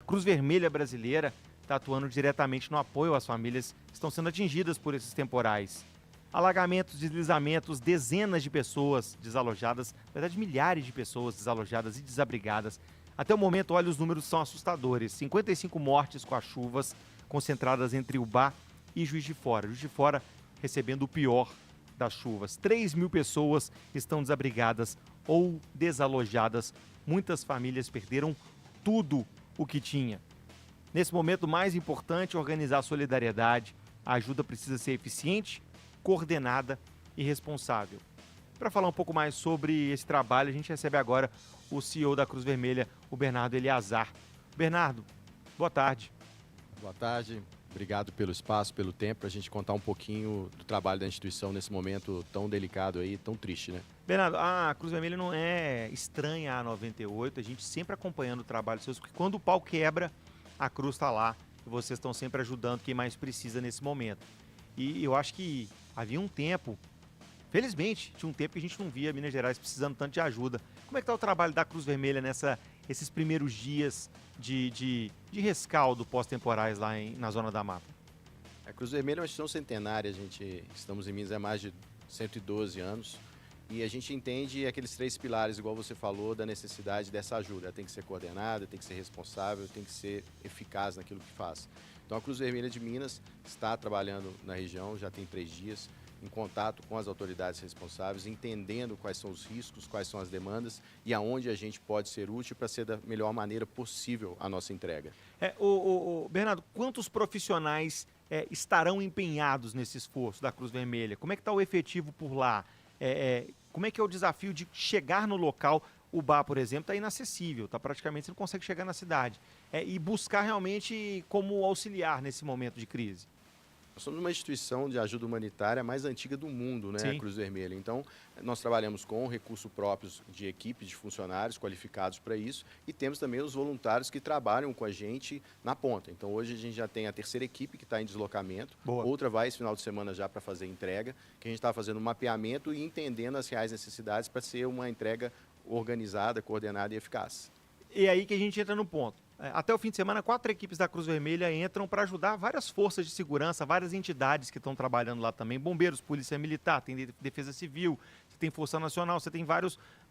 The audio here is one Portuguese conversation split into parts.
Cruz Vermelha Brasileira está atuando diretamente no apoio às famílias que estão sendo atingidas por esses temporais. Alagamentos, deslizamentos, dezenas de pessoas desalojadas, na verdade milhares de pessoas desalojadas e desabrigadas. Até o momento, olha, os números são assustadores. 55 mortes com as chuvas concentradas entre Ubá e Juiz de Fora. Juiz de Fora recebendo o pior das chuvas. 3.000 pessoas estão desabrigadas ou desalojadas. Muitas famílias perderam tudo o que tinha. Nesse momento, o mais importante é organizar a solidariedade. A ajuda precisa ser eficiente, coordenada e responsável. Para falar um pouco mais sobre esse trabalho, a gente recebe agora o CEO da Cruz Vermelha, o Bernardo Eliazar. Bernardo, boa tarde. Boa tarde, obrigado pelo espaço, pelo tempo, para a gente contar um pouquinho do trabalho da instituição nesse momento tão delicado aí, tão triste, né? Bernardo, a Cruz Vermelha não é estranha a 98, a gente sempre acompanhando o trabalho seus, porque quando o pau quebra, a Cruz está lá e vocês estão sempre ajudando quem mais precisa nesse momento. E eu acho que havia um tempo, felizmente, tinha um tempo que a gente não via Minas Gerais precisando tanto de ajuda. Como é que está o trabalho da Cruz Vermelha nesses primeiros dias de rescaldo pós-temporais lá na Zona da Mata? A Cruz Vermelha é uma instituição centenária, estamos em Minas há mais de 112 anos e a gente entende aqueles 3 pilares, igual você falou, da necessidade dessa ajuda. Ela tem que ser coordenada, tem que ser responsável, tem que ser eficaz naquilo que faz. Então a Cruz Vermelha de Minas está trabalhando na região, já tem 3 dias, em contato com as autoridades responsáveis, entendendo quais são os riscos, quais são as demandas e aonde a gente pode ser útil para ser da melhor maneira possível a nossa entrega. Bernardo, quantos profissionais estarão empenhados nesse esforço da Cruz Vermelha? Como é que está o efetivo por lá? Como é que é o desafio de chegar no local? O Ubá, por exemplo, está inacessível, está praticamente, você não consegue chegar na cidade. E buscar realmente como auxiliar nesse momento de crise. Nós somos uma instituição de ajuda humanitária mais antiga do mundo, né, Sim. a Cruz Vermelha. Então, nós trabalhamos com recursos próprios de equipe de funcionários qualificados para isso e temos também os voluntários que trabalham com a gente na ponta. Então, hoje a gente já tem a 3ª equipe que está em deslocamento, Boa. Outra vai esse final de semana já para fazer entrega, que a gente está fazendo um mapeamento e entendendo as reais necessidades para ser uma entrega organizada, coordenada e eficaz. E aí que a gente entra no ponto. Até o fim de semana, 4 equipes da Cruz Vermelha entram para ajudar várias forças de segurança, várias entidades que estão trabalhando lá também. Bombeiros, Polícia Militar, tem Defesa Civil, você tem Força Nacional, você tem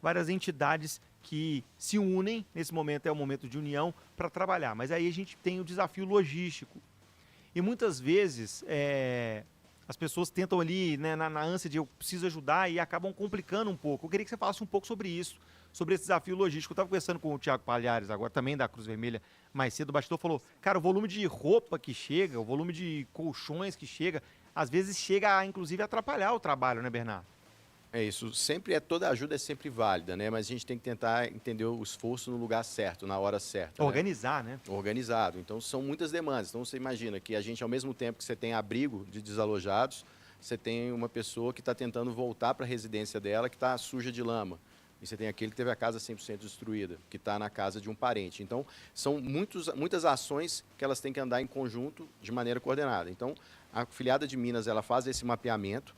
várias entidades que se unem, nesse momento é o momento de união, para trabalhar. Mas aí a gente tem o desafio logístico. E muitas vezes as pessoas tentam ali, né, na ânsia de eu preciso ajudar e acabam complicando um pouco. Eu queria que você falasse um pouco sobre isso, sobre esse desafio logístico. Eu estava conversando com o Thiago Palhares agora, também da Cruz Vermelha, mais cedo. O bastidor falou, cara, o volume de roupa que chega, o volume de colchões que chega, às vezes chega a, inclusive, atrapalhar o trabalho, né, Bernardo? É isso, toda ajuda é sempre válida, né? Mas a gente tem que tentar entender o esforço no lugar certo, na hora certa. Organizar, né? Organizado. Então, são muitas demandas. Então, você imagina que a gente, ao mesmo tempo que você tem abrigo de desalojados, você tem uma pessoa que está tentando voltar para a residência dela, que está suja de lama. E você tem aquele que teve a casa 100% destruída, que está na casa de um parente. Então, são muitas ações que elas têm que andar em conjunto de maneira coordenada. Então, a filiada de Minas, ela faz esse mapeamento.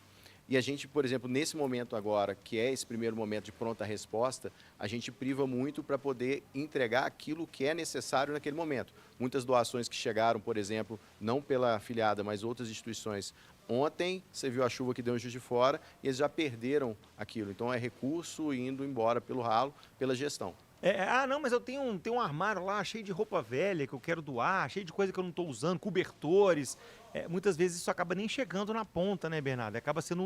E a gente, por exemplo, nesse momento agora, que é esse primeiro momento de pronta resposta, a gente priva muito para poder entregar aquilo que é necessário naquele momento. Muitas doações que chegaram, por exemplo, não pela afiliada, mas outras instituições. Ontem, você viu a chuva que deu em Juiz de Fora e eles já perderam aquilo. Então, é recurso indo embora pelo ralo, pela gestão. Não, mas eu tenho um armário lá cheio de roupa velha que eu quero doar, cheio de coisa que eu não estou usando, cobertores. Muitas vezes isso acaba nem chegando na ponta, né, Bernardo? Acaba sendo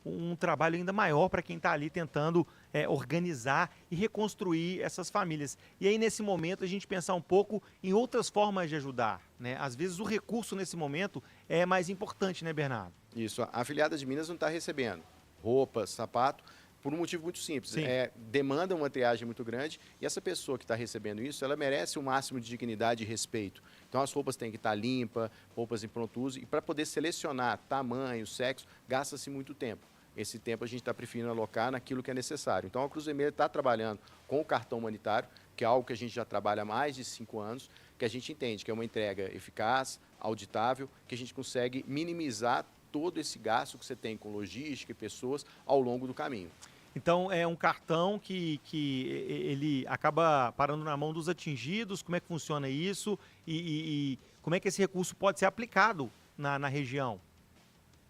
um trabalho ainda maior para quem está ali tentando organizar e reconstruir essas famílias. E aí, nesse momento, a gente pensar um pouco em outras formas de ajudar, né? Às vezes o recurso nesse momento é mais importante, né, Bernardo? Isso, a afiliada de Minas não está recebendo roupa, sapato, por um motivo muito simples. Demanda uma triagem muito grande e essa pessoa que está recebendo isso, ela merece o máximo de dignidade e respeito. Então as roupas têm que estar limpas, roupas em pronto uso, e para poder selecionar tamanho, sexo, gasta-se muito tempo. Esse tempo a gente está preferindo alocar naquilo que é necessário. Então a Cruz Vermelha está trabalhando com o cartão humanitário, que é algo que a gente já trabalha há mais de 5 anos, que a gente entende que é uma entrega eficaz, auditável, que a gente consegue minimizar todo esse gasto que você tem com logística e pessoas ao longo do caminho. Então, é um cartão que ele acaba parando na mão dos atingidos. Como é que funciona isso? E como é que esse recurso pode ser aplicado na região?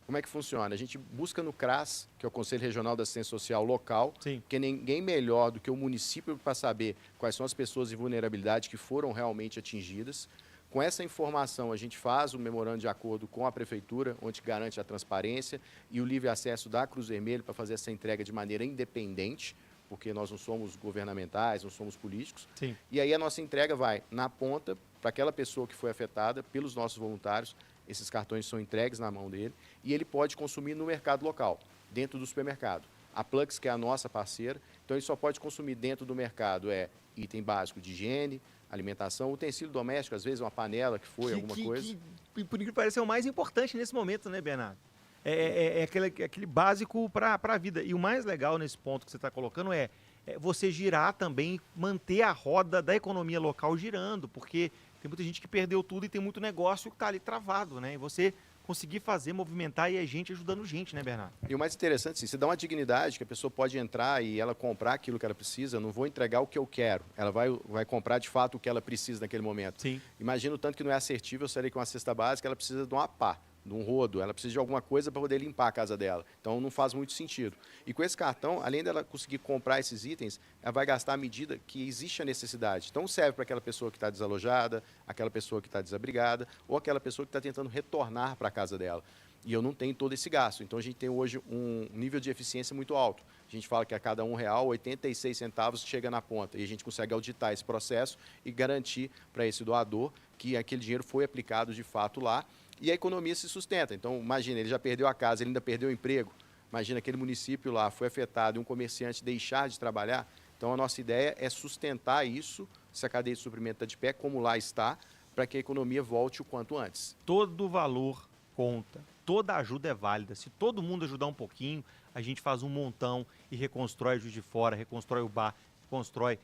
Como é que funciona? A gente busca no CRAS, que é o Conselho Regional da Assistência Social local, Sim. porque ninguém melhor do que o município para saber quais são as pessoas em vulnerabilidade que foram realmente atingidas. Com essa informação, a gente faz o memorando de acordo com a prefeitura, onde garante a transparência e o livre acesso da Cruz Vermelha para fazer essa entrega de maneira independente, porque nós não somos governamentais, não somos políticos. Sim. E aí a nossa entrega vai na ponta para aquela pessoa que foi afetada pelos nossos voluntários. Esses cartões são entregues na mão dele e ele pode consumir no mercado local, dentro do supermercado. A Plux, que é a nossa parceira, então ele só pode consumir dentro do mercado item básico de higiene, alimentação, utensílio doméstico, às vezes uma panela que foi, alguma coisa. Que, por incrível que pareça, é o mais importante nesse momento, né, Bernardo? É aquele básico para a vida. E o mais legal nesse ponto que você está colocando é você girar também, manter a roda da economia local girando, porque tem muita gente que perdeu tudo e tem muito negócio que está ali travado, né? E você conseguir fazer, movimentar e a gente ajudando gente, né, Bernardo? E o mais interessante, assim, você dá uma dignidade que a pessoa pode entrar e ela comprar aquilo que ela precisa. Eu não vou entregar o que eu quero, ela vai comprar de fato o que ela precisa naquele momento. Sim. Imagina o tanto que não é assertível, eu sair com uma cesta básica, ela precisa de uma pá, de um rodo, ela precisa de alguma coisa para poder limpar a casa dela. Então não faz muito sentido. E com esse cartão, além dela conseguir comprar esses itens, ela vai gastar à medida que existe a necessidade. Então serve para aquela pessoa que está desalojada, aquela pessoa que está desabrigada, ou aquela pessoa que está tentando retornar para a casa dela. E eu não tenho todo esse gasto. Então a gente tem hoje um nível de eficiência muito alto. A gente fala que a cada R$1, 86 centavos chega na ponta. E a gente consegue auditar esse processo e garantir para esse doador que aquele dinheiro foi aplicado de fato lá. E a economia se sustenta. Então, imagina, ele já perdeu a casa, ele ainda perdeu o emprego. Imagina aquele município lá foi afetado e um comerciante deixar de trabalhar. Então, a nossa ideia é sustentar isso, se a cadeia de suprimento está de pé, como lá está, para que a economia volte o quanto antes. Todo valor conta, toda ajuda é válida. Se todo mundo ajudar um pouquinho, a gente faz um montão e reconstrói Juiz de Fora, reconstrói o bar, reconstrói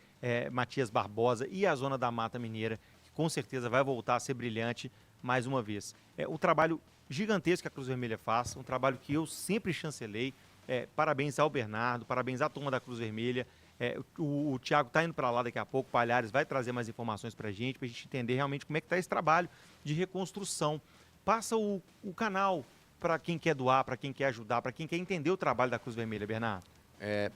Matias Barbosa e a Zona da Mata Mineira, que com certeza vai voltar a ser brilhante mais uma vez. O trabalho gigantesco que a Cruz Vermelha faz, um trabalho que eu sempre chancelei. Parabéns ao Bernardo, parabéns à turma da Cruz Vermelha. O Thiago está indo para lá daqui a pouco, o Palhares vai trazer mais informações para a gente entender realmente como é que está esse trabalho de reconstrução. Passa o canal para quem quer doar, para quem quer ajudar, para quem quer entender o trabalho da Cruz Vermelha, Bernardo.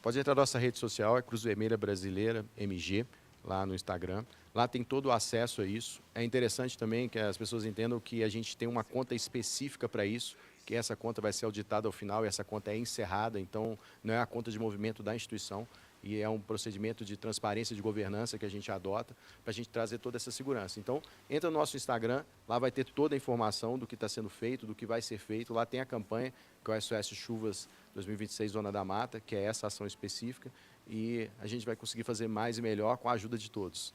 Pode entrar na nossa rede social, é Cruz Vermelha Brasileira, MG, lá no Instagram. Lá tem todo o acesso a isso. É interessante também que as pessoas entendam que a gente tem uma conta específica para isso, que essa conta vai ser auditada ao final e essa conta é encerrada, então não é a conta de movimento da instituição e é um procedimento de transparência de governança que a gente adota para a gente trazer toda essa segurança. Então, entra no nosso Instagram, lá vai ter toda a informação do que está sendo feito, do que vai ser feito. Lá tem a campanha, que é o SOS Chuvas 2026 Zona da Mata, que é essa ação específica, e a gente vai conseguir fazer mais e melhor com a ajuda de todos.